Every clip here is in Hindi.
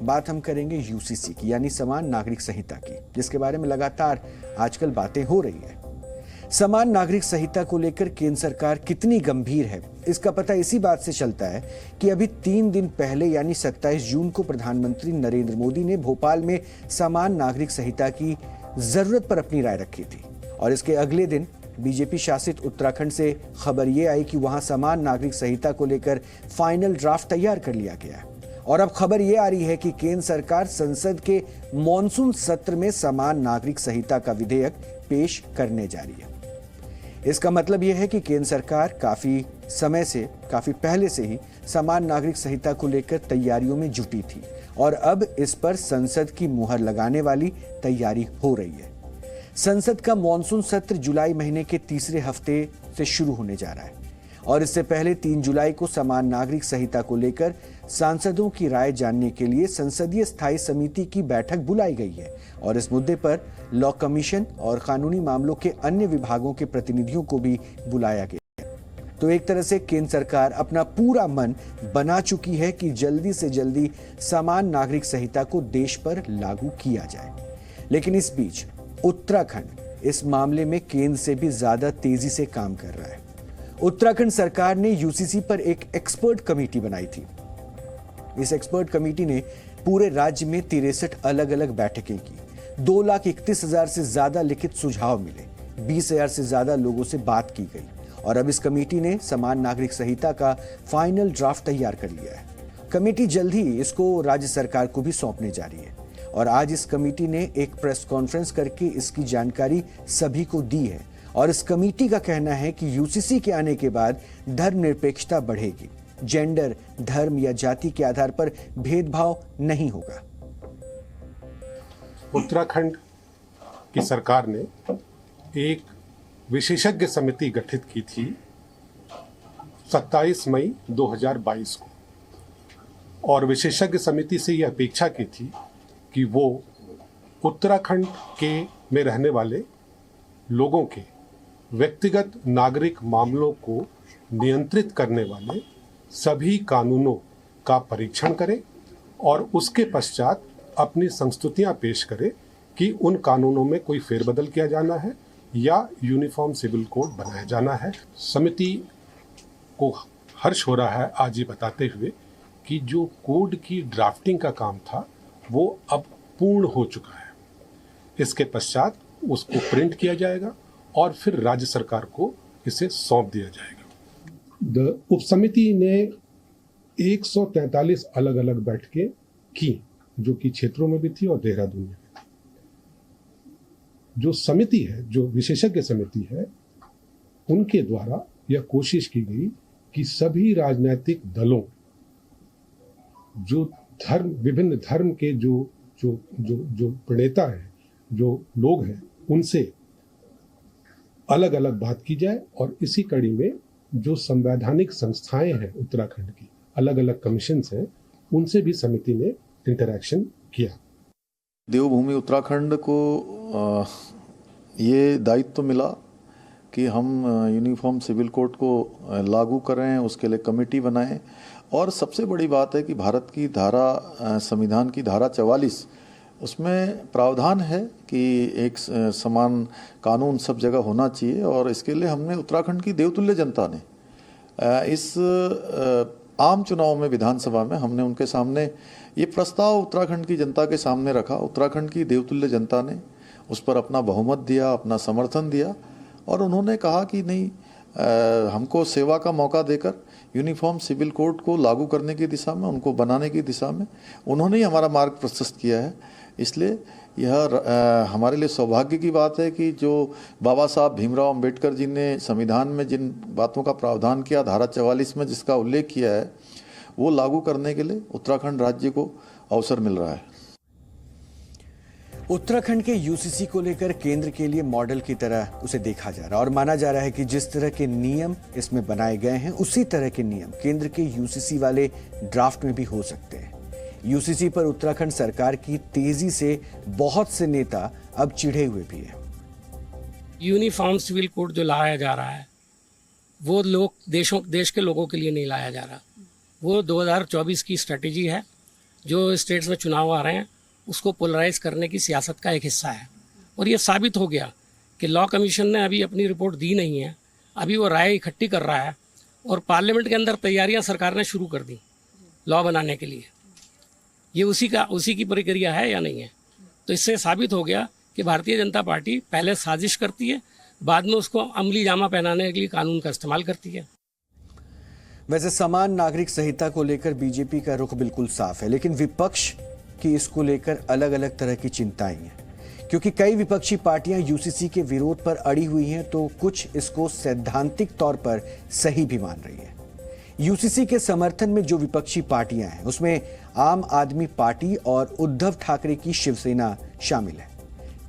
बात हम करेंगे यूसीसी की, यानी समान नागरिक संहिता की, जिसके बारे में लगातार आजकल बातें हो रही है। समान नागरिक संहिता को लेकर केंद्र सरकार कितनी गंभीर है, इसका पता इसी बात से चलता है कि अभी 3 दिन पहले यानी 27 जून को प्रधानमंत्री नरेंद्र मोदी ने भोपाल में समान नागरिक संहिता की जरूरत पर अपनी राय रखी थी। और इसके अगले दिन बीजेपी शासित उत्तराखंड से खबर यह आई कि वहां समान नागरिक संहिता को लेकर फाइनल ड्राफ्ट तैयार कर लिया गया है। और अब खबर यह आ रही है कि केंद्र सरकार संसद के मॉनसून सत्र में समान नागरिक संहिता का विधेयक पेश करने जा रही है। इसका मतलब यह है कि केंद्र सरकार काफी समय से, काफी पहले से ही समान नागरिक संहिता को लेकर तैयारियों में जुटी थी और अब इस पर संसद की मुहर लगाने वाली तैयारी हो रही है। संसद का मॉनसून सत्र जुलाई महीने के तीसरे हफ्ते से शुरू होने जा रहा है और इससे पहले 3 जुलाई को समान नागरिक संहिता को लेकर सांसदों की राय जानने के लिए संसदीय स्थायी समिति की बैठक बुलाई गई है और इस मुद्दे पर लॉ कमीशन और कानूनी मामलों के अन्य विभागों के प्रतिनिधियों को भी बुलाया गया है। तो एक तरह से केंद्र सरकार अपना पूरा मन बना चुकी है कि जल्दी से जल्दी समान नागरिक संहिता को देश पर लागू किया जाए। लेकिन इस बीच उत्तराखंड इस मामले में केंद्र से भी ज्यादा तेजी से काम कर रहा है। उत्तराखंड सरकार ने यूसीसी पर एक एक्सपर्ट कमेटी बनाई थी। इस एक्सपर्ट कमेटी ने पूरे राज्य में 63 अलग अलग बैठकें की, 2,31,000 से ज्यादा लिखित सुझाव मिले, 20,000 से ज्यादा लोगों से बात की गई और अब इस कमेटी ने समान नागरिक संहिता का फाइनल ड्राफ्ट तैयार कर लिया है। कमेटी जल्द ही इसको राज्य सरकार को भी सौंपने जा रही है और आज इस कमेटी ने एक प्रेस कॉन्फ्रेंस करके इसकी जानकारी सभी को दी है और इस कमेटी का कहना है कि यूसीसी के आने के बाद धर्मनिरपेक्षता बढ़ेगी, जेंडर, धर्म या जाति के आधार पर भेदभाव नहीं होगा। उत्तराखंड की सरकार ने एक विशेषज्ञ समिति गठित की थी 27 मई 2022 को और विशेषज्ञ समिति से यह अपेक्षा की थी कि वो उत्तराखंड के में रहने वाले लोगों के व्यक्तिगत नागरिक मामलों को नियंत्रित करने वाले सभी कानूनों का परीक्षण करे और उसके पश्चात अपनी संस्तुतियां पेश करे कि उन कानूनों में कोई फेरबदल किया जाना है या यूनिफॉर्म सिविल कोड बनाया जाना है। समिति को हर्ष हो रहा है आज ये बताते हुए कि जो कोड की ड्राफ्टिंग का काम था वो अब पूर्ण हो चुका है। इसके पश्चात उसको प्रिंट किया जाएगा और फिर राज्य सरकार को इसे सौंप दिया जाएगा। उप समिति ने 143 अलग अलग बैठकें की जो कि क्षेत्रों में भी थी और देहरादून में भी थी। जो समिति है, जो विशेषज्ञ समिति है, उनके द्वारा यह कोशिश की गई कि सभी राजनीतिक दलों, जो धर्म, विभिन्न धर्म के जो जो जो जो प्रणेता हैं, जो लोग हैं, उनसे अलग अलग बात की जाए और इसी कड़ी में जो संवैधानिक संस्थाएं हैं उत्तराखंड की, अलग अलग कमीशन हैं, उनसे भी समिति ने इंटरैक्शन किया। देवभूमि उत्तराखंड को ये दायित्व मिला कि हम यूनिफॉर्म सिविल कोड को लागू करें, उसके लिए कमेटी बनाएं और सबसे बड़ी बात है कि भारत की धारा, संविधान की धारा 44, उसमें प्रावधान है कि एक समान कानून सब जगह होना चाहिए और इसके लिए हमने उत्तराखंड की देवतुल्य जनता ने इस आम चुनाव में, विधानसभा में, हमने उनके सामने ये प्रस्ताव उत्तराखंड की जनता के सामने रखा। उत्तराखंड की देवतुल्य जनता ने उस पर अपना बहुमत दिया, अपना समर्थन दिया और उन्होंने कहा कि नहीं, हमको सेवा का मौका देकर यूनिफॉर्म सिविल कोड को लागू करने की दिशा में, उनको बनाने की दिशा में उन्होंने ही हमारा मार्ग प्रशस्त किया है। इसलिए यह हमारे लिए सौभाग्य की बात है कि जो बाबा साहब भीमराव अंबेडकर जी ने संविधान में जिन बातों का प्रावधान किया, धारा 44 में जिसका उल्लेख किया है, वो लागू करने के लिए उत्तराखंड राज्य को अवसर मिल रहा है। उत्तराखंड के यूसीसी को लेकर केंद्र के लिए मॉडल की तरह उसे देखा जा रहा है और माना जा रहा है कि जिस तरह के नियम इसमें बनाए गए हैं, उसी तरह के नियम केंद्र के यूसीसी वाले ड्राफ्ट में भी हो सकते हैं। यूसीसी पर उत्तराखंड सरकार की तेजी से बहुत से नेता अब चिढ़े हुए भी हैं। यूनिफॉर्म सिविल कोड जो लाया जा रहा है वो देश के लोगों के लिए नहीं लाया जा रहा। वो 2024 की स्ट्रेटेजी है जो स्टेट्स में चुनाव आ रहे हैं उसको पोलराइज करने की सियासत का एक हिस्सा है। और ये साबित हो गया कि लॉ कमीशन ने अभी अपनी रिपोर्ट दी नहीं है, अभी वो राय इकट्ठी कर रहा है और पार्लियामेंट के अंदर तैयारियां सरकार ने शुरू कर दी लॉ बनाने के लिए। ये उसी की प्रक्रिया है या नहीं है? तो इससे साबित हो गया कि भारतीय जनता पार्टी पहले साजिश करती है, बाद में उसको अमली जामा पहनाने के लिए कानून का इस्तेमाल करती है। वैसे समान नागरिक संहिता को लेकर बीजेपी का रुख बिल्कुल साफ है, लेकिन विपक्ष की इसको लेकर अलग अलग तरह की चिंताएं हैं, क्योंकि कई विपक्षी पार्टियां यूसीसी के विरोध पर अड़ी हुई हैं, तो कुछ इसको सैद्धांतिक तौर पर सही भी मान रही है। यूसीसी के समर्थन में जो विपक्षी पार्टियां हैं उसमें आम आदमी पार्टी और उद्धव ठाकरे की शिवसेना शामिल है।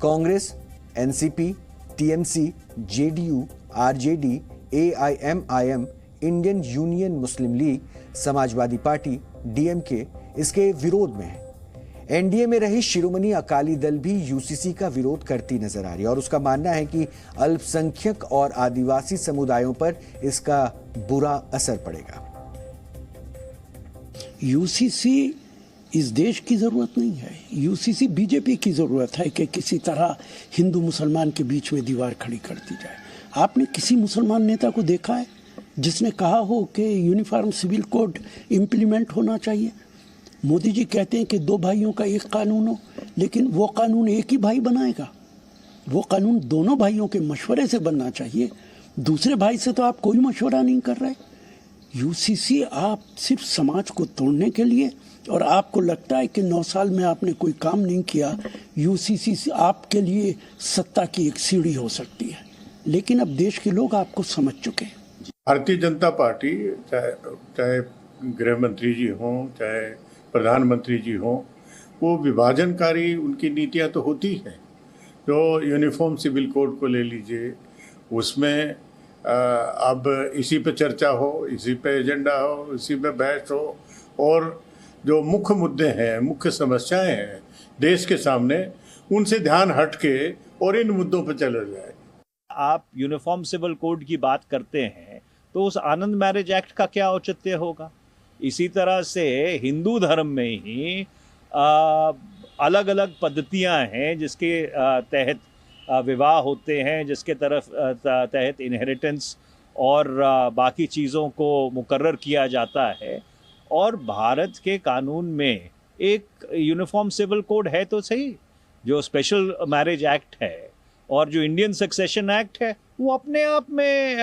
Congress, NCP, TMC, JDU, RJD, AIMIM, Indian Union Muslim League, Samajwadi party, DMK इसके विरोध में है। एनडीए में रही शिरोमणि अकाली दल भी यूसीसी का विरोध करती नजर आ रही है और उसका मानना है कि अल्पसंख्यक और आदिवासी समुदायों पर इसका बुरा असर पड़ेगा। यूसीसी इस देश की जरूरत नहीं है, यूसीसी बीजेपी की जरूरत है कि किसी तरह हिंदू मुसलमान के बीच में दीवार खड़ी कर दी जाए। आपने किसी मुसलमान नेता को देखा है जिसने कहा हो कि यूनिफॉर्म सिविल कोड इम्प्लीमेंट होना चाहिए? मोदी जी कहते हैं कि दो भाइयों का एक कानून हो, लेकिन वो कानून एक ही भाई बनाएगा? वो कानून दोनों भाइयों के मशवरे से बनना चाहिए। दूसरे भाई से तो आप कोई मशवरा नहीं कर रहे। यूसीसी आप सिर्फ समाज को तोड़ने के लिए, और आपको लगता है कि 9 साल में आपने कोई काम नहीं किया, यूसीसी आपके लिए सत्ता की एक सीढ़ी हो सकती है। लेकिन अब देश के लोग आपको समझ चुके हैं। भारतीय जनता पार्टी चाहे गृह मंत्री जी हों, चाहे प्रधानमंत्री जी हों, वो विभाजनकारी उनकी नीतियां तो होती हैं। जो यूनिफॉर्म सिविल कोड को ले लीजिए, उसमें अब इसी पे चर्चा हो, इसी पे एजेंडा हो, इसी पे बहस हो, और जो मुख्य मुद्दे हैं, मुख्य समस्याएं हैं देश के सामने, उनसे ध्यान हट के और इन मुद्दों पर चला जाए। आप यूनिफॉर्म सिविल कोड की बात करते हैं तो उस आनंद मैरिज एक्ट का क्या औचित्य होगा? इसी तरह से हिंदू धर्म में ही अलग अलग पद्धतियां हैं जिसके तहत विवाह होते हैं, जिसके तहत इनहेरिटेंस और बाकी चीज़ों को मुकर्रर किया जाता है। और भारत के कानून में एक यूनिफॉर्म सिविल कोड है तो सही, जो स्पेशल मैरिज एक्ट है और जो इंडियन सक्सेशन एक्ट है वो अपने आप में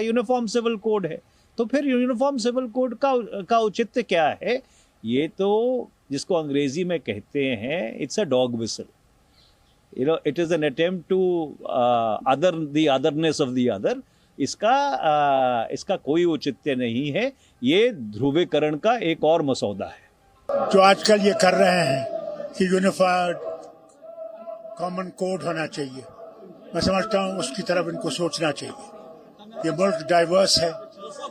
यूनिफॉर्म सिविल कोड है। तो फिर यूनिफॉर्म सिविल कोड का औचित्य क्या है? ये तो जिसको अंग्रेजी में कहते हैं it's a dog whistle, it is an attempt to the otherness of the other. इसका कोई औचित्य नहीं है। ये ध्रुवीकरण का एक और मसौदा है। जो आजकल ये कर रहे हैं कि यूनिफाइड कॉमन कोड होना चाहिए, मैं समझता हूँ उसकी तरफ इनको सोचना चाहिए। ये मुल्क डाइवर्स है,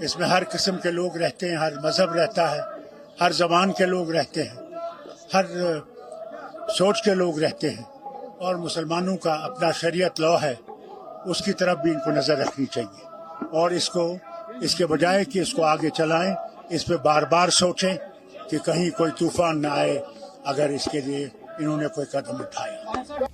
इसमें हर किस्म के लोग रहते हैं, हर मजहब रहता है, हर जबान के लोग रहते हैं, हर सोच के लोग रहते हैं, और मुसलमानों का अपना शरीयत लॉ है, उसकी तरफ भी इनको नज़र रखनी चाहिए। और इसके बजाय कि इसको आगे चलाएं, इस पे बार बार सोचें कि कहीं कोई तूफान न आए अगर इसके लिए इन्होंने कोई कदम उठाया।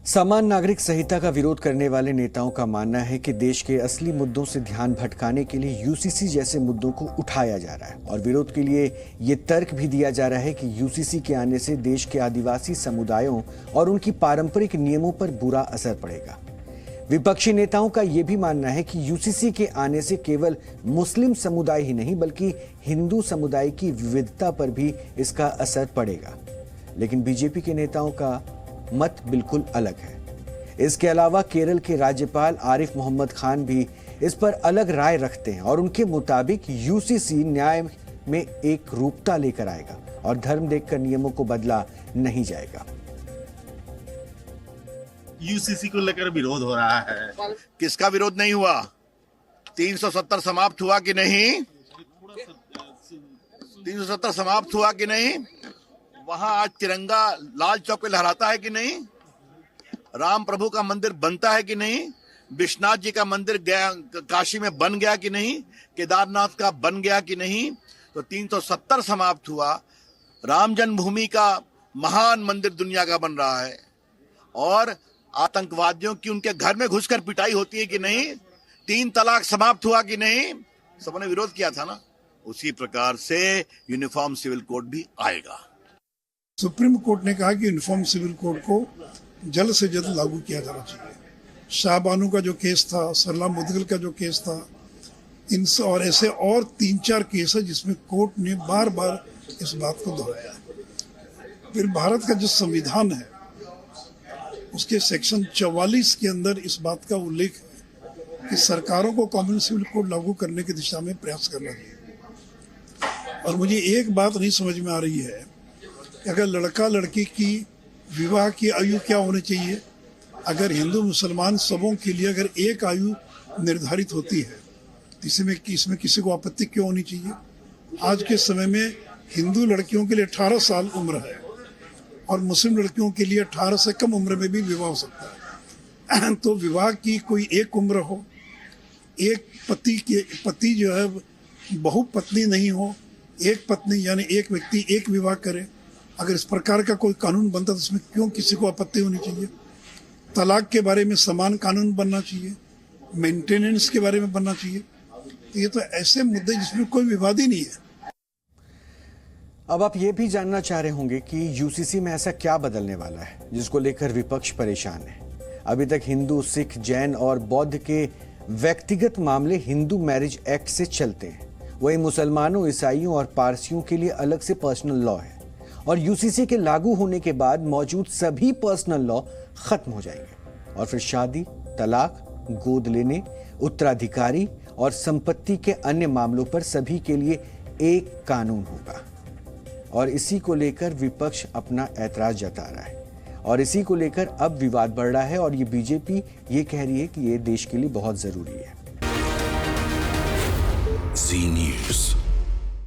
समान नागरिक संहिता का विरोध करने वाले नेताओं का मानना है कि देश के असली मुद्दों से ध्यान भटकाने के लिए यूसीसी जैसे मुद्दों को उठाया जा रहा है, और विरोध के लिए ये तर्क भी दिया जा रहा है कि यूसीसी के आने से देश के आदिवासी समुदायों और उनकी पारंपरिक नियमों पर बुरा असर पड़ेगा। विपक्षी नेताओं का यह भी मानना है कि यूसीसी के आने से केवल मुस्लिम समुदाय ही नहीं बल्कि हिंदू समुदाय की विविधता पर भी इसका असर पड़ेगा। लेकिन बीजेपी के नेताओं का मत बिल्कुल अलग है। इसके अलावा केरल के राज्यपाल आरिफ मोहम्मद खान भी इस पर अलग राय रखते हैं और उनके मुताबिक यूसीसी न्याय में एक रूपता लेकर आएगा और धर्म देखकर नियमों को बदला नहीं जाएगा। यूसीसी को लेकर विरोध हो रहा है। किसका विरोध नहीं हुआ? 370 समाप्त हुआ कि नहीं? 370 समाप्त हुआ कि नहीं? वहां आज तिरंगा लाल चौक पे लहराता है कि नहीं? राम प्रभु का मंदिर बनता है कि नहीं? विश्वनाथ जी का मंदिर काशी में बन गया कि नहीं? केदारनाथ का बन गया कि नहीं? तो 370 समाप्त हुआ, राम जन्मभूमि का महान मंदिर दुनिया का बन रहा है और आतंकवादियों की उनके घर में घुसकर पिटाई होती है कि नहीं, 3 तलाक समाप्त हुआ कि नहीं, सबने विरोध किया था ना, उसी प्रकार से यूनिफॉर्म सिविल कोड भी आएगा। सुप्रीम कोर्ट ने कहा कि यूनिफॉर्म सिविल कोड को जल्द से जल्द लागू किया जाना चाहिए। शाहबानू का जो केस था, सरला मुदगल का जो केस था, इनसे और ऐसे और 3-4 केस है जिसमें कोर्ट ने बार बार इस बात को दोहराया। फिर भारत का जो संविधान है उसके सेक्शन 44 के अंदर इस बात का उल्लेख है कि सरकारों को कॉमन सिविल कोड लागू करने की दिशा में प्रयास करना चाहिए। और मुझे एक बात नहीं समझ में आ रही है कि अगर लड़का लड़की की विवाह की आयु क्या होनी चाहिए, अगर हिंदू मुसलमान सबों के लिए अगर एक आयु निर्धारित होती है तो इसमें किसी को आपत्ति क्यों होनी चाहिए। आज के समय में हिंदू लड़कियों के लिए 18 साल उम्र है और मुस्लिम लड़कियों के लिए 18 से कम उम्र में भी विवाह हो सकता है। तो विवाह की कोई एक उम्र हो, एक पति जो है बहुपत्नी नहीं हो, एक पत्नी यानी एक व्यक्ति एक विवाह करे, अगर इस प्रकार का कोई कानून बनता तो इसमें क्यों किसी को आपत्ति होनी चाहिए। तलाक के बारे में समान कानून बनना चाहिए, मेंटेनेंस के बारे में बनना चाहिए। तो ये तो ऐसे मुद्दे जिसमें कोई विवाद ही नहीं है। अब आप ये भी जानना चाह रहे होंगे कि यूसीसी में ऐसा क्या बदलने वाला है जिसको लेकर विपक्ष परेशान है। अभी तक हिंदू, सिख, जैन और बौद्ध के व्यक्तिगत मामले हिंदू मैरिज एक्ट से चलते हैं, वहीं मुसलमानों, ईसाइयों और पारसियों के लिए अलग से पर्सनल लॉ है और यूसीसी के लागू होने के बाद मौजूद सभी पर्सनल लॉ खत्म हो जाएंगे और फिर शादी, तलाक, गोद लेने, उत्तराधिकारी और संपत्ति के अन्य मामलों पर सभी के लिए एक कानून होगा। और इसी को लेकर विपक्ष अपना ऐतराज जता रहा है और इसी को लेकर अब विवाद बढ़ रहा है और ये बीजेपी ये कह रही है कि ये देश के लिए बहुत जरूरी है। जी न्यूज़।